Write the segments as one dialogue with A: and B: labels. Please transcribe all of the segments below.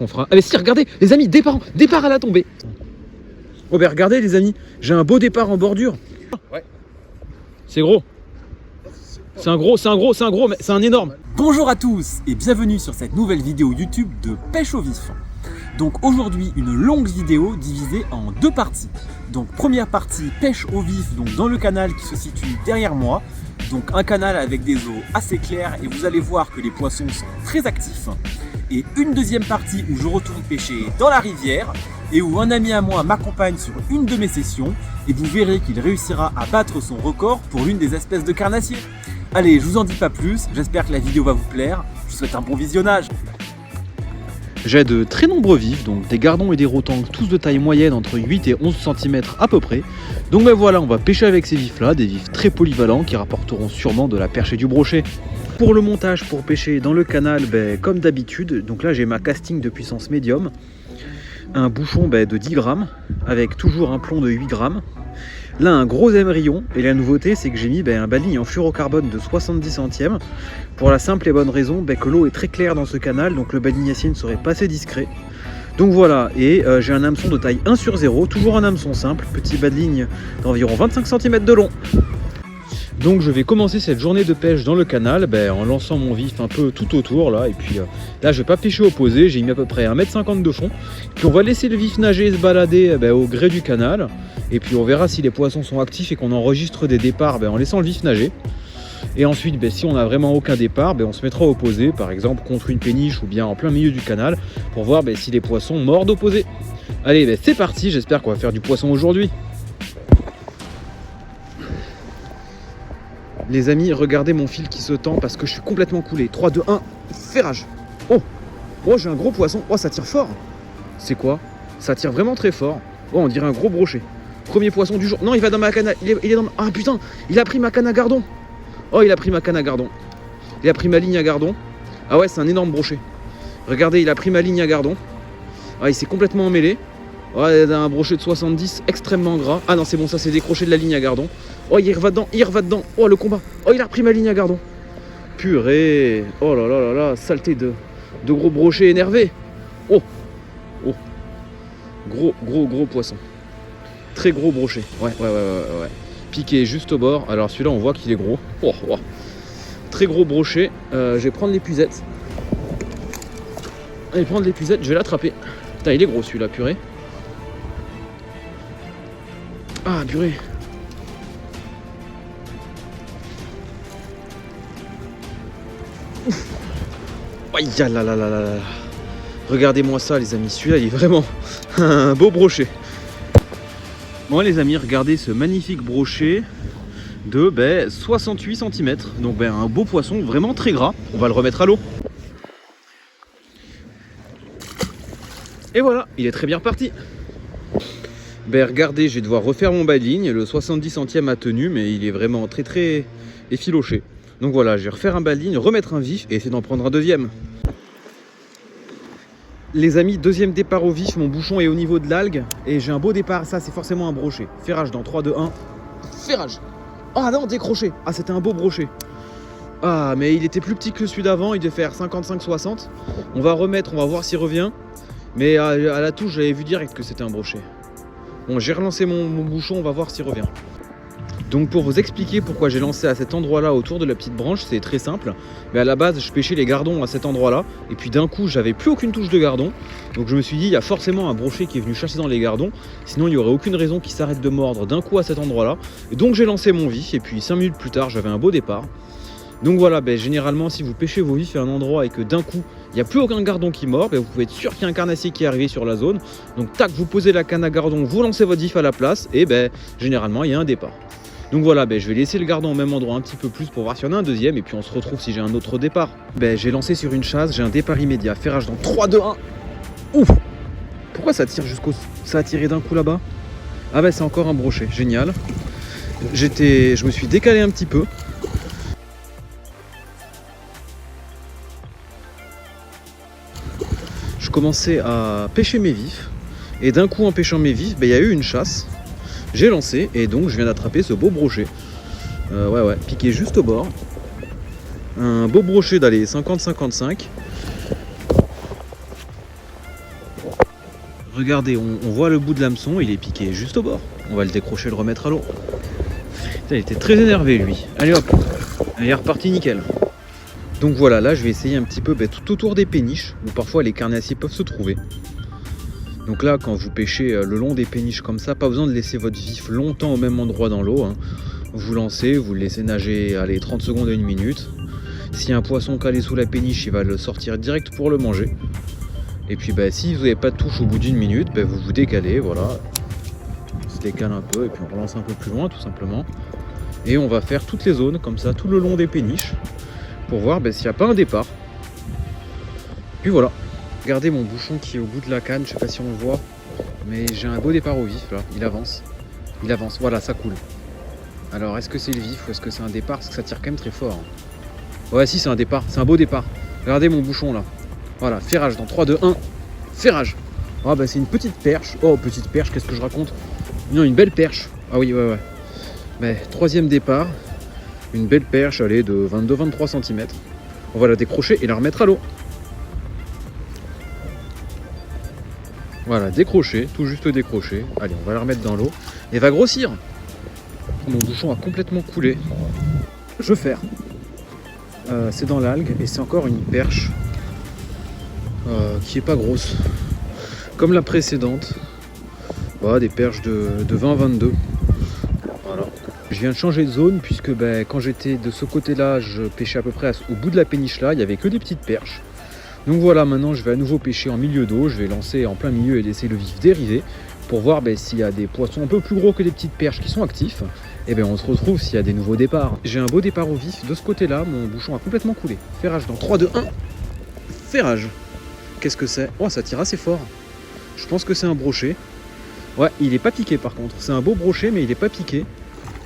A: On fera... Ah mais si, regardez les amis, départ à la tombée. Oh ben regardez les amis, j'ai un beau départ en bordure.
B: Ouais.
A: C'est gros. C'est un gros, mais c'est un énorme.
B: Bonjour à tous et bienvenue sur cette nouvelle vidéo YouTube de pêche au vif. Donc aujourd'hui une longue vidéo divisée en deux parties. Donc première partie pêche au vif, donc dans le canal qui se situe derrière moi. Donc un canal avec des eaux assez claires et vous allez voir que les poissons sont très actifs. Et une deuxième partie où je retourne pêcher dans la rivière et où un ami à moi m'accompagne sur une de mes sessions et vous verrez qu'il réussira à battre son record pour l'une des espèces de carnassiers. Allez, je vous en dis pas plus, j'espère que la vidéo va vous plaire, je vous souhaite un bon visionnage.
A: J'ai de très nombreux vifs, donc des gardons et des rotans, tous de taille moyenne entre 8 et 11 cm à peu près. Donc ben voilà, on va pêcher avec ces vifs là, des vifs très polyvalents qui rapporteront sûrement de la perche et du brochet. Pour le montage, pour pêcher dans le canal, comme d'habitude, donc là j'ai ma casting de puissance médium, un bouchon de 10 grammes avec toujours un plomb de 8 grammes. Là un gros émerillon, et la nouveauté c'est que j'ai mis un baleine en fluorocarbone de 70 centièmes pour la simple et bonne raison que l'eau est très claire dans ce canal, donc le baliniacier ne serait pas assez discret. Donc voilà, et j'ai un hameçon de taille 1/0, toujours un hameçon simple, petit baleine d'environ 25 cm de long. Donc je vais commencer cette journée de pêche dans le canal en lançant mon vif un peu tout autour là, et puis là je vais pas pêcher opposé, j'ai mis à peu près 1,50 m de fond, puis on va laisser le vif nager et se balader au gré du canal, et puis on verra si les poissons sont actifs et qu'on enregistre des départs en laissant le vif nager. Et ensuite si on n'a vraiment aucun départ, on se mettra opposé, par exemple contre une péniche ou bien en plein milieu du canal, pour voir si les poissons mordent opposés. Allez c'est parti, j'espère qu'on va faire du poisson aujourd'hui. Les amis, regardez mon fil qui se tend parce que je suis complètement coulé. 3, 2, 1, ferrage. Oh, j'ai un gros poisson. Oh, ça tire fort. C'est quoi? Ça tire vraiment très fort. Oh, on dirait un gros brochet. Premier poisson du jour. Non, il va dans ma canne à... Il est dans ma... Ah putain, il a pris ma canne à gardon. Oh, il a pris ma canne à gardon. Il a pris ma ligne à gardon. Ah ouais, c'est un énorme brochet. Regardez, il a pris ma ligne à gardon. Ah, il s'est complètement emmêlé. Oh, il a un brochet de 70, extrêmement gras. Ah non, c'est bon, ça c'est décroché de la ligne à gardon. Oh, il reva dedans, Oh, le combat. Oh, il a repris ma ligne à gardon. Purée. Oh là là là là, saleté de gros brochets énervés. Oh. Gros poisson. Très gros brochet. Ouais. Piqué juste au bord. Alors celui-là, on voit qu'il est gros. Oh. Très gros brochet. Je vais prendre l'épuisette. Je vais l'attraper. Putain, il est gros celui-là, purée. Ah, purée. Ouf. Aïe là. Regardez-moi ça les amis, celui-là il est vraiment un beau brochet. Bon les amis, regardez ce magnifique brochet de 68 cm. Donc un beau poisson vraiment très gras. On va le remettre à l'eau. Et voilà, il est très bien reparti. Regardez, je vais devoir refaire mon bas-de-ligne. Le 70 centièmes a tenu, mais il est vraiment très effiloché. Donc voilà, je vais refaire un bas-de-ligne, remettre un vif et essayer d'en prendre un deuxième. Les amis, deuxième départ au vif, mon bouchon est au niveau de l'algue et j'ai un beau départ. Ça, c'est forcément un brochet. Ferrage dans 3, 2, 1. Ferrage. Ah non, décroché. Ah, c'était un beau brochet. Ah, mais il était plus petit que celui d'avant. Il devait faire 55-60. On va remettre, on va voir s'il revient. Mais à la touche, j'avais vu direct que c'était un brochet. Bon, j'ai relancé mon bouchon, on va voir s'il revient. Donc pour vous expliquer pourquoi j'ai lancé à cet endroit-là autour de la petite branche, c'est très simple. Mais à la base, je pêchais les gardons à cet endroit-là. Et puis d'un coup, j'avais plus aucune touche de gardon. Donc je me suis dit, il y a forcément un brochet qui est venu chasser dans les gardons. Sinon, il n'y aurait aucune raison qu'il s'arrête de mordre d'un coup à cet endroit-là. Et donc j'ai lancé mon vif. Et puis 5 minutes plus tard, j'avais un beau départ. Donc voilà, généralement, si vous pêchez vos vifs à un endroit et que d'un coup, il n'y a plus aucun gardon qui mord, vous pouvez être sûr qu'il y a un carnassier qui est arrivé sur la zone. Donc tac, vous posez la canne à gardon, vous lancez votre vif à la place et généralement, il y a un départ. Donc voilà, je vais laisser le gardon au même endroit un petit peu plus pour voir s'il y en a un deuxième et puis on se retrouve si j'ai un autre départ. J'ai lancé sur une chasse, j'ai un départ immédiat, ferrage dans 3, 2, 1. Ouf. Pourquoi ça tire ça a tiré d'un coup là-bas? Ah c'est encore un brochet, génial. Je me suis décalé un petit peu. Je commençais à pêcher mes vifs et d'un coup en pêchant mes vifs, il y a eu une chasse. J'ai lancé et donc je viens d'attraper ce beau brochet. Ouais, piqué juste au bord. Un beau brochet d'aller 50-55. Regardez, on voit le bout de l'hameçon, il est piqué juste au bord. On va le décrocher et le remettre à l'eau. Putain, il était très énervé lui. Allez hop, il est reparti nickel. Donc voilà, là je vais essayer un petit peu tout autour des péniches, où parfois les carnassiers peuvent se trouver. Donc là, quand vous pêchez le long des péniches comme ça, pas besoin de laisser votre vif longtemps au même endroit dans l'eau. Hein. Vous lancez, vous le laissez nager, allez, 30 secondes à 1 minute. S'il y a un poisson calé sous la péniche, il va le sortir direct pour le manger. Et puis si vous n'avez pas de touche au bout d'1 minute, vous vous décalez, voilà. On se décale un peu et puis on relance un peu plus loin tout simplement. Et on va faire toutes les zones comme ça, tout le long des péniches, pour voir s'il n'y a pas un départ. Puis voilà. Regardez mon bouchon qui est au bout de la canne, je sais pas si on le voit, mais j'ai un beau départ au vif là, il avance, voilà, ça coule. Alors est-ce que c'est le vif ou est-ce que c'est un départ, parce que ça tire quand même très fort. Ouais, si, c'est un départ, c'est un beau départ. Regardez mon bouchon là, voilà, ferrage dans 3, 2, 1, ferrage. Ah c'est une petite perche, oh petite perche, qu'est-ce que je raconte? Non, une belle perche, ah oui, ouais. Troisième départ, une belle perche, allez, de 22-23 cm. On va la décrocher et la remettre à l'eau. Voilà, décroché, tout juste décroché. Allez, on va la remettre dans l'eau. Et va grossir. Mon bouchon a complètement coulé. Je ferre. C'est dans l'algue et c'est encore une perche qui est pas grosse. Comme la précédente. Voilà, des perches de 20-22. Voilà. Je viens de changer de zone puisque quand j'étais de ce côté-là, je pêchais à peu près au bout de la péniche là. Il n'y avait que des petites perches. Donc voilà, maintenant je vais à nouveau pêcher en milieu d'eau, je vais lancer en plein milieu et laisser le vif dériver pour voir s'il y a des poissons un peu plus gros que des petites perches qui sont actifs. Et on se retrouve s'il y a des nouveaux départs. J'ai un beau départ au vif de ce côté-là, mon bouchon a complètement coulé. Ferrage dans 3, 2, 1, ferrage. Qu'est-ce que c'est? Oh, ça tire assez fort. Je pense que c'est un brochet. Ouais, il est pas piqué par contre. C'est un beau brochet mais il est pas piqué.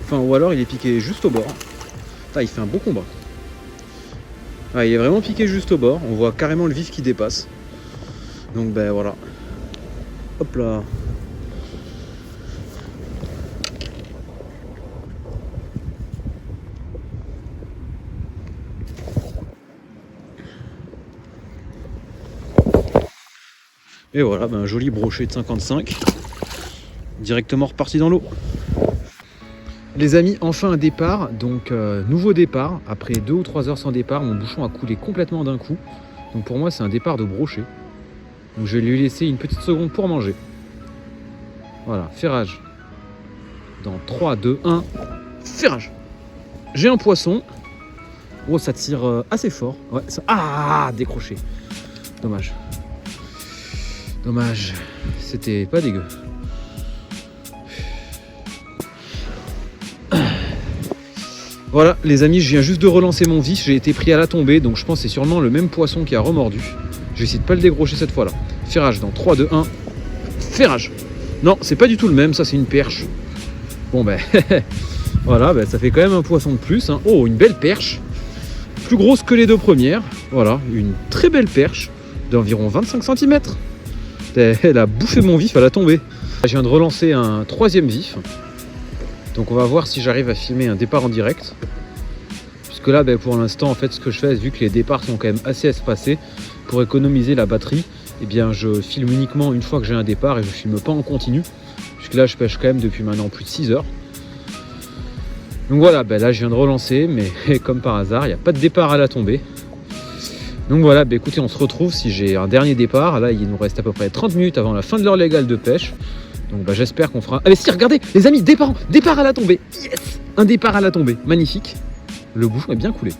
A: Enfin, ou alors il est piqué juste au bord. Ah, il fait un beau combat. Ah, il est vraiment piqué juste au bord, on voit carrément le vif qui dépasse. Donc voilà. Hop là. Et voilà, un joli brochet de 55. Directement reparti dans l'eau. Les amis, enfin un départ, donc nouveau départ, après 2 ou 3 heures sans départ, mon bouchon a coulé complètement d'un coup, donc pour moi c'est un départ de brochet, donc je vais lui laisser une petite seconde pour manger. Voilà, ferrage, dans 3, 2, 1, ferrage. J'ai un poisson, oh ça tire assez fort, ouais, ça... Ah, décroché, dommage, c'était pas dégueu. Voilà les amis, je viens juste de relancer mon vif, j'ai été pris à la tombée, donc je pense que c'est sûrement le même poisson qui a remordu. Je vais essayer de pas le décrocher cette fois là. Ferrage dans 3, 2, 1, ferrage. Non, c'est pas du tout le même, ça c'est une perche. Bon voilà, ça fait quand même un poisson de plus. Hein. Oh, une belle perche, plus grosse que les 2 premières. Voilà, une très belle perche d'environ 25 cm. Elle a bouffé mon vif à la tombée. Je viens de relancer un 3e vif. Donc on va voir si j'arrive à filmer un départ en direct. Puisque là pour l'instant en fait ce que je fais, vu que les départs sont quand même assez espacés, pour économiser la batterie, je filme uniquement une fois que j'ai un départ et je filme pas en continu. Puisque là je pêche quand même depuis maintenant plus de 6 heures. Donc voilà, là je viens de relancer, mais comme par hasard, il n'y a pas de départ à la tombée. Donc voilà, écoutez, on se retrouve si j'ai un dernier départ. Là il nous reste à peu près 30 minutes avant la fin de l'heure légale de pêche. Donc j'espère qu'on fera... Ah mais si, regardez, les amis, départ à la tombée. Yes, un départ à la tombée, magnifique. Le bouchon est bien coulé.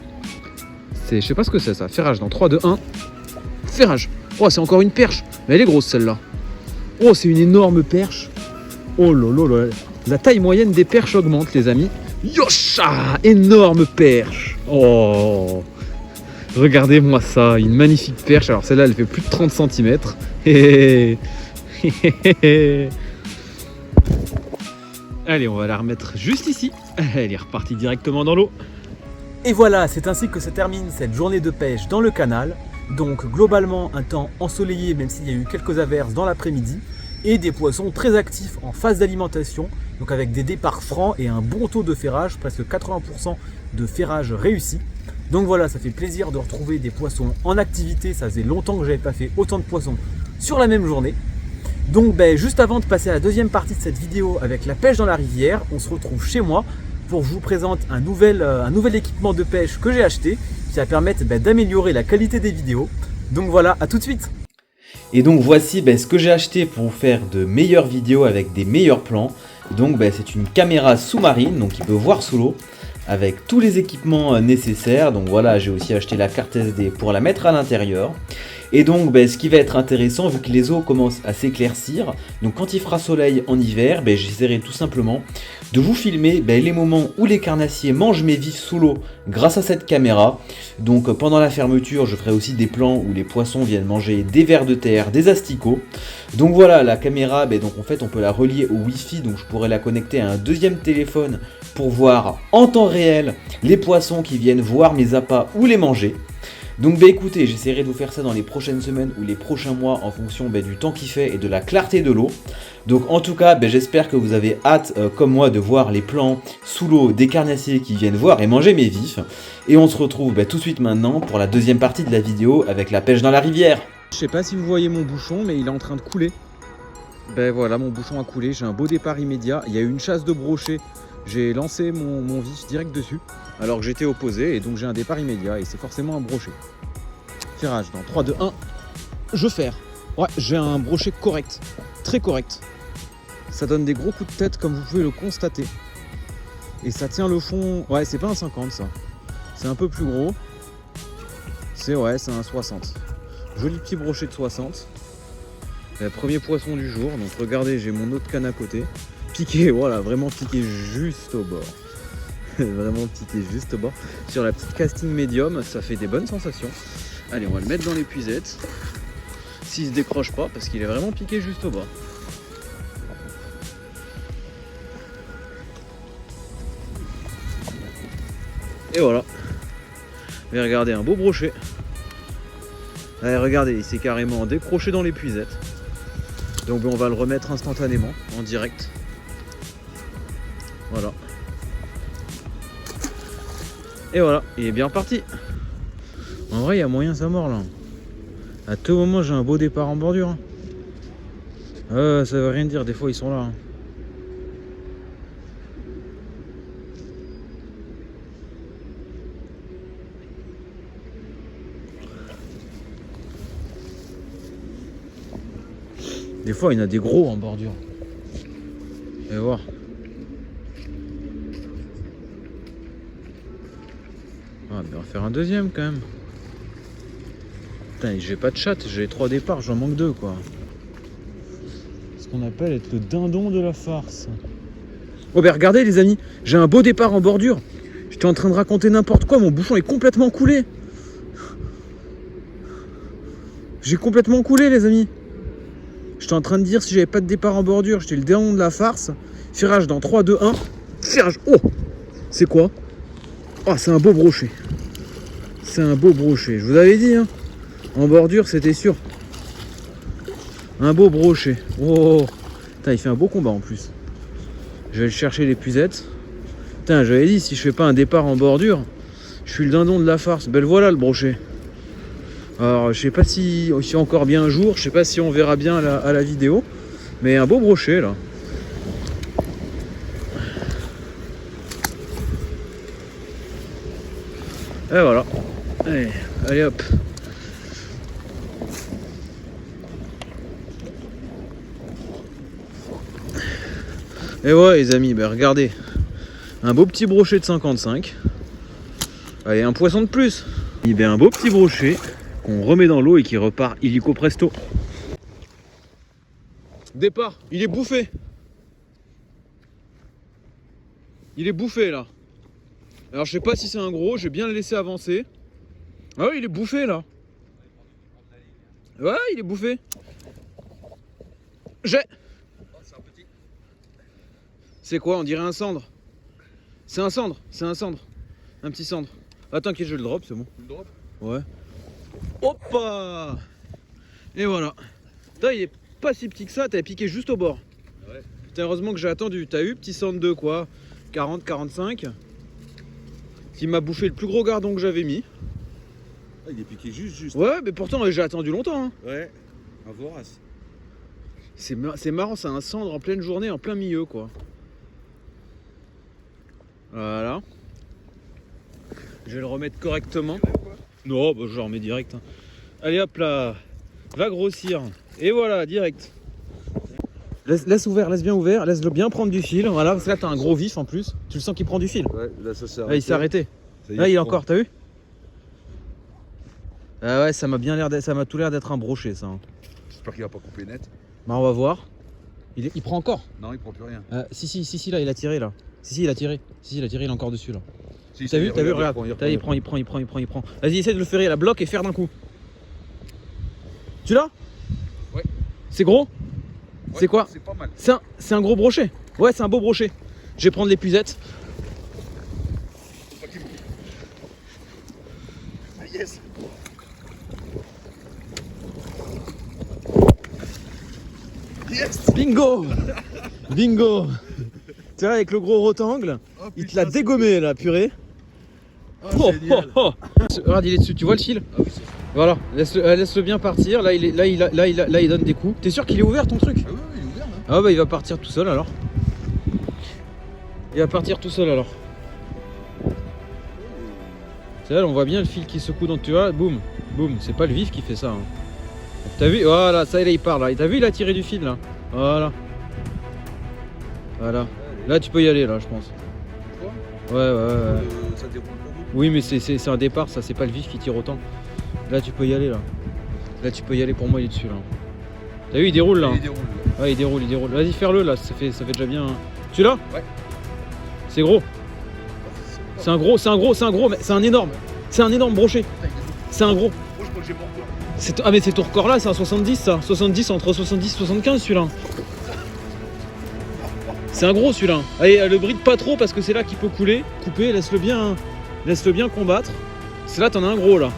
A: Je sais pas ce que c'est ça. Ferrage dans 3, 2, 1. Ferrage. Oh, c'est encore une perche. Mais elle est grosse celle-là. Oh, c'est une énorme perche. Oh là. La taille moyenne des perches augmente, les amis. Yosha, énorme perche. Oh, regardez-moi ça, une magnifique perche. Alors celle-là, elle fait plus de 30 cm. Allez, on va la remettre juste ici. Elle est repartie directement dans l'eau.
B: Et voilà, c'est ainsi que se termine cette journée de pêche dans le canal. Donc globalement un temps ensoleillé, même s'il y a eu quelques averses dans l'après-midi, et des poissons très actifs en phase d'alimentation, donc avec des départs francs et un bon taux de ferrage, presque 80% de ferrage réussi. Donc voilà, ça fait plaisir de retrouver des poissons en activité. Ça faisait longtemps que j'avais pas fait autant de poissons sur la même journée. Donc juste avant de passer à la deuxième partie de cette vidéo avec la pêche dans la rivière, on se retrouve chez moi pour que je vous présente un nouvel équipement de pêche que j'ai acheté qui va permettre d'améliorer la qualité des vidéos. Donc voilà, à tout de suite.
A: Et donc voici ce que j'ai acheté pour vous faire de meilleures vidéos avec des meilleurs plans. Donc c'est une caméra sous-marine, donc qui peut voir sous l'eau, avec tous les équipements nécessaires. Donc voilà, j'ai aussi acheté la carte SD pour la mettre à l'intérieur. Et donc ce qui va être intéressant, vu que les eaux commencent à s'éclaircir, donc quand il fera soleil en hiver, j'essaierai tout simplement de vous filmer les moments où les carnassiers mangent mes vifs sous l'eau grâce à cette caméra. Donc pendant la fermeture, je ferai aussi des plans où les poissons viennent manger des vers de terre, des asticots. Donc voilà, la caméra, donc en fait on peut la relier au Wi-Fi, donc je pourrais la connecter à un deuxième téléphone pour voir en temps réel les poissons qui viennent voir mes appâts ou les manger. Donc écoutez, j'essaierai de vous faire ça dans les prochaines semaines ou les prochains mois en fonction du temps qu'il fait et de la clarté de l'eau. Donc en tout cas, j'espère que vous avez hâte, comme moi, de voir les plans sous l'eau des carnassiers qui viennent voir et manger mes vifs. Et on se retrouve tout de suite maintenant pour la deuxième partie de la vidéo avec la pêche dans la rivière. Je sais pas si vous voyez mon bouchon, mais il est en train de couler. Voilà, mon bouchon a coulé, j'ai un beau départ immédiat. Il y a eu une chasse de brochet, j'ai lancé mon vif direct dessus, alors que j'étais opposé, et donc j'ai un départ immédiat, et c'est forcément un brochet. Ferrage dans 3, 2, 1, je ferre. Ouais, j'ai un brochet correct, très correct. Ça donne des gros coups de tête comme vous pouvez le constater. Et ça tient le fond, ouais c'est pas un 50 ça, c'est un peu plus gros. C'est un 60. Joli petit brochet de 60. Premier poisson du jour, donc regardez, j'ai mon autre canne à côté. Piqué, voilà, vraiment piqué juste au bord. Vraiment piqué juste au bord. Sur la petite casting médium, ça fait des bonnes sensations. Allez, on va le mettre dans l'épuisette. S'il se décroche pas, parce qu'il est vraiment piqué juste au bord. Et voilà. Mais regardez, un beau brochet. Allez, regardez, il s'est carrément décroché dans l'épuisette. Donc on va le remettre instantanément, en direct. Voilà. Et voilà, il est bien reparti. En vrai, il y a moyen ça mord là. À tout moment, j'ai un beau départ en bordure. Ça veut rien dire, des fois ils sont là. Des fois, il y en a des gros en bordure. Et voir. Ah, on va faire un deuxième quand même. Putain, j'ai pas de chatte, j'ai 3 départs, j'en manque 2 quoi. Ce qu'on appelle être le dindon de la farce. Oh regardez les amis, j'ai un beau départ en bordure. J'étais en train de raconter n'importe quoi, mon bouchon est complètement coulé. J'ai complètement coulé les amis. J'étais en train de dire si j'avais pas de départ en bordure, j'étais le dindon de la farce. Ferrage dans 3, 2, 1. Ferrage. Oh, c'est quoi? Oh, c'est un beau brochet. C'est un beau brochet. Je vous avais dit, hein. En bordure, c'était sûr. Un beau brochet. Oh, putain, il fait un beau combat en plus. Je vais le chercher l'épuisette. Putain, j'avais dit, si je fais pas un départ en bordure, je suis le dindon de la farce. Le voilà le brochet. Alors, je sais pas si encore bien un jour, je sais pas si on verra bien à la vidéo, mais un beau brochet là. Et voilà. Allez hop. Et ouais les amis, regardez. Un beau petit brochet de 55. Allez, un poisson de plus. Et un beau petit brochet qu'on remet dans l'eau et qui repart illico presto. Départ, il est bouffé. Il est bouffé là. Alors je sais pas si c'est un gros, j'ai bien le laissé avancer. Ah oui, il est bouffé là. Ouais, il est bouffé. C'est quoi? On dirait un cendre. C'est un cendre, c'est un cendre. Un petit cendre. Attends que je le drop, c'est bon. Tu le drop? Ouais. Hoppa! Et voilà. Putain, il est pas si petit que ça, t'avais piqué juste au bord. Ouais. Putain, heureusement que j'ai attendu. T'as eu petit cendre de quoi? 40, 45. Qui m'a bouffé le plus gros gardon que j'avais mis.
C: Ah, il est piqué juste.
A: Ouais, mais pourtant j'ai attendu longtemps. Hein.
C: Ouais, un vorace.
A: C'est marrant, c'est un cendre en pleine journée, en plein milieu quoi. Voilà. Je vais le remettre correctement. Non, bah, je le remets direct. Hein. Allez hop là, va grossir. Et voilà, direct. Laisse ouvert, laisse bien ouvert, laisse-le bien prendre du fil. Voilà, parce que là t'as un gros vif en plus. Tu le sens qu'il prend du fil.
C: Ouais, là ça s'est
A: Là
C: arrêté.
A: il s'est arrêté.
C: Ça y est,
A: Là il est
C: prend.
A: encore, t'as vu? Ah ouais, ça m'a bien l'air d'être, ça m'a tout l'air d'être un brochet ça. Hein.
C: J'espère qu'il va pas couper net.
A: Bah on va voir. Il prend encore.
C: Non, il prend plus rien.
A: Si là il a tiré là. Si il a tiré. Si il a tiré, il est encore dessus là.
C: Si,
A: T'as vu, regarde. Il prend. Vas-y, essaie de le ferrer, la bloque et faire d'un coup. Tu l'as?
C: Ouais.
A: C'est gros?
C: Ouais,
A: C'est quoi?
C: C'est pas mal.
A: C'est un gros brochet. Ouais, c'est un beau brochet. Je vais prendre l'épuisette.
C: Faut pas qu'il me coupe. Ah yes. Yes.
A: Bingo. Bingo. Tu vois, avec le gros rectangle,
C: Oh,
A: il te
C: putain,
A: l'a dégommé là, purée.
C: Oh, génial.
A: Regarde, il est dessus, tu vois le fil?
C: Ah oui, c'est ça.
A: Voilà, laisse-le bien partir. Là, il donne des coups. T'es sûr qu'il est ouvert ton truc?
C: Ah oui, il est ouvert là.
A: Ah bah il va partir tout seul alors. Il va partir tout seul alors. C'est là, on voit bien le fil qui secoue dans, tu vois, boum, boum. C'est pas le vif qui fait ça. Hein. T'as vu? Voilà, ça là il part là. T'as vu, il a tiré du fil là. Voilà. Voilà. Là tu peux y aller là, je pense.
C: Quoi?
A: Ouais.
C: Ça déroule pas beaucoup.
A: Oui mais c'est un départ, ça c'est pas le vif qui tire autant. Là tu peux y aller là. Là tu peux y aller, pour moi il est dessus là. T'as vu, il déroule là.
C: Il déroule là.
A: Ouais, il déroule. Vas-y, faire-le là, ça fait déjà bien. Tu l'as?
C: Ouais.
A: C'est gros. C'est un gros, mais c'est un énorme. C'est un énorme brochet. C'est un gros.
C: Moi je crois que j'ai pas encore.
A: Ah mais c'est ton record là, c'est un 70 ça. 70 entre 70 et 75 celui-là. C'est un gros celui-là. Allez, le bride pas trop parce que c'est là qu'il peut couler. Couper, laisse-le bien combattre. C'est là, t'en as un gros là.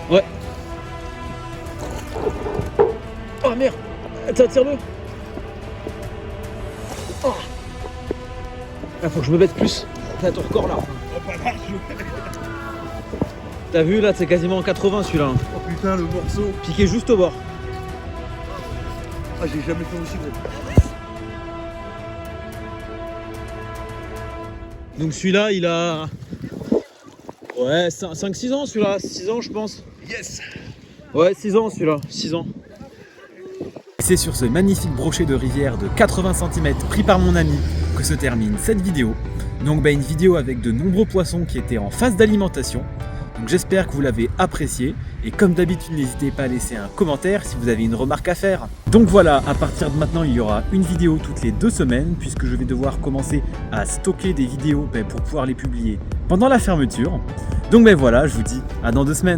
A: Ouais. Oh merde. Attends, tire-le. Oh. Ah, faut que je me mette plus. T'as ton record là.
C: Oh pas large.
A: T'as vu là, c'est quasiment en 80 celui-là.
C: Oh putain le morceau.
A: Piqué juste au bord.
C: Ah j'ai jamais fait aussi gros.
A: Donc celui-là, il a... Ouais, 5-6 ans celui-là. 6 ans je pense.
C: Yes.
A: Ouais, 6 ans celui-là. 6 ans.
B: C'est sur ce magnifique brochet de rivière de 80 cm pris par mon ami que se termine cette vidéo. Donc une vidéo avec de nombreux poissons qui étaient en phase d'alimentation. Donc j'espère que vous l'avez apprécié et comme d'habitude n'hésitez pas à laisser un commentaire si vous avez une remarque à faire. Donc voilà, à partir de maintenant il y aura une vidéo toutes les 2 semaines puisque je vais devoir commencer à stocker des vidéos pour pouvoir les publier pendant la fermeture. Donc voilà, je vous dis à dans 2 semaines.